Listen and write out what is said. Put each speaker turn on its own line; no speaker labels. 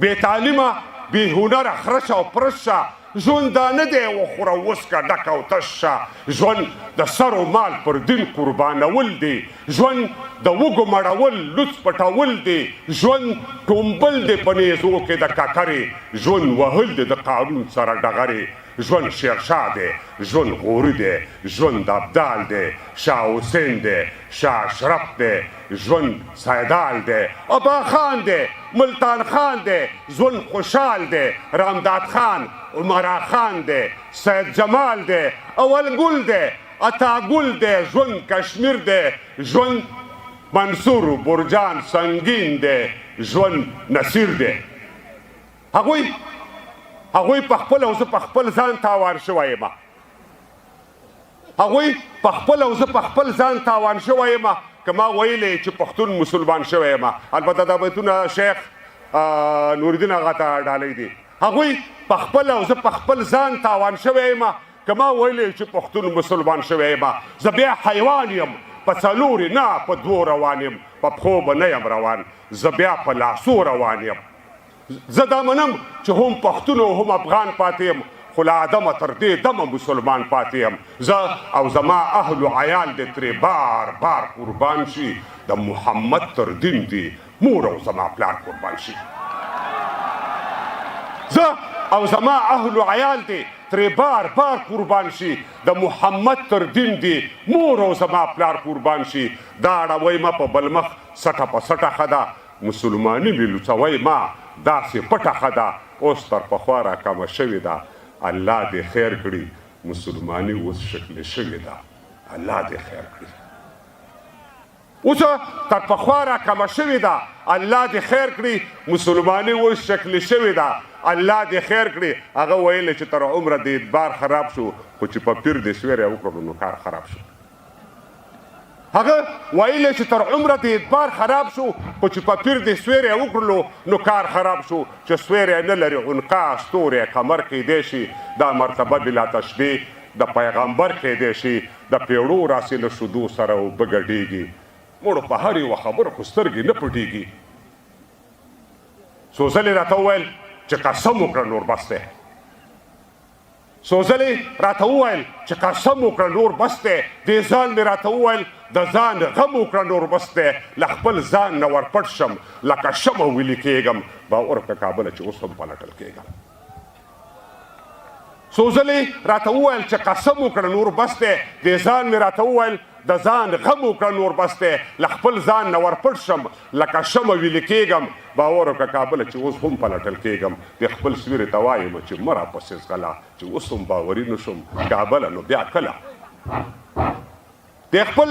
بې تعلیمه بې هنره خرشه او پرشه ژوند دا نه دی وخوره وسکه ډک او تش شه ژوند د سر و مال پر دین قربانول دی ژوند د وږو مړول لوڅ پټول دی ژوند ټومبل دی په نیزو کې د ککرې ژوند وهل دی د قارون سره ډغرې ژوند شیرشاه دی ژوند غوري دی ژوند ابدال دی شاه حسین دی شاه اشرف دی ژوند سیدال دی ابا خان دی ملتان خان دی ژوند خوشحال دی رامداد خان عمرا خان دی سید جمال دی اول ګل دی عطا ګل دی ژوند کشمیر دی ژوند منصور برجان سنگین دی ژوند نصیر دی هغوی په خپل او زه په خپل ځان تاوان شوی یم هغوی په خپل او زه په خپل ځان تاوان شوی یم که ما ویلی چې پښتون مسلمان شوی یم البته دا بیتونه شیخ نورالدین هغه ته ډالۍ دي هغوی په خپل او زه په خپل ځان تاوان شوی یم که ما ویلی چې پښتون مسلمان شوی یم زه بیا حیوان یم په څلورې نه په دوو روان یم په پښو به نه یم روان زه بیا په لاسو روان یم زه دا منم چې هم پښتون او هم افغان پاتې یم خو له آدمه تر دې دمه مسلمان پاتې یم زه او زما اهل و عیال دې ترې بار بار قربان شي د محمد تر دین دی مور او زما پلار قربان شي زه او زما اهل و عیال دې ترې بار بار قربان شي د محمد تر دین دی مور او زما پلار قربان شي دا اړوی ما په بل مخ سټه په سټه ښه ده مسلماني مې لوڅوی ما داسې پټه ښه ده اوس تر پخوا راکمه شوې ده الله دې خیر کړي مسلماني اوس شکل شوې ده الله دې خیر کړي اوس تر پخوا راکمه شوې ده الله دې خیر کړي مسلماني اوس شکل شوې ده الله دې خیر کړي هغه ویل چې تر عمره دې اعتبار خراب شو خو چې په پیر دې سویری وکړو نو کار خراب شو هغه ویل چې تر عمره دې اعتبار خراب شو خو چې په پیر دې سویری وکړلو نو کار خراب شو چې سویری نه لري عنقا ستوری کمر کیدی شي دا مرتبه بلا تشبیه د پیغمبر کیدی شي د پیړو راسې له شیدو سره اوبه ګډېږي مړو په هر یوه خبره خو سترګې نه پټېږي څو ځلې راته وویل چې قسم وکړه نور بس دی څو ځلې راته وویل چې قسم وکړه نور بس دی دې ځان مې راته وویل د ځان غم وکړه نور بس دی له خپل ځان نه ورپټ شم لکه شمه ویلې کېږم باور وکړه کابله چې اوس هم پلټل کېږم څو ځلې راته وویل چې قسم وکړه نور بس دی دې ځان مې راته وویل د ځان غم وکړه نور بس دی له خپل ځان نه ورپټ شم لکه شمه ویلې کېږم باور وکړه کابله چې اوس هم پلټل کېږم د خپل سویرې ته وایم چې مه راپسې ځغله چې اوس هم باوري نه شم کابله نو بیا کله د خپل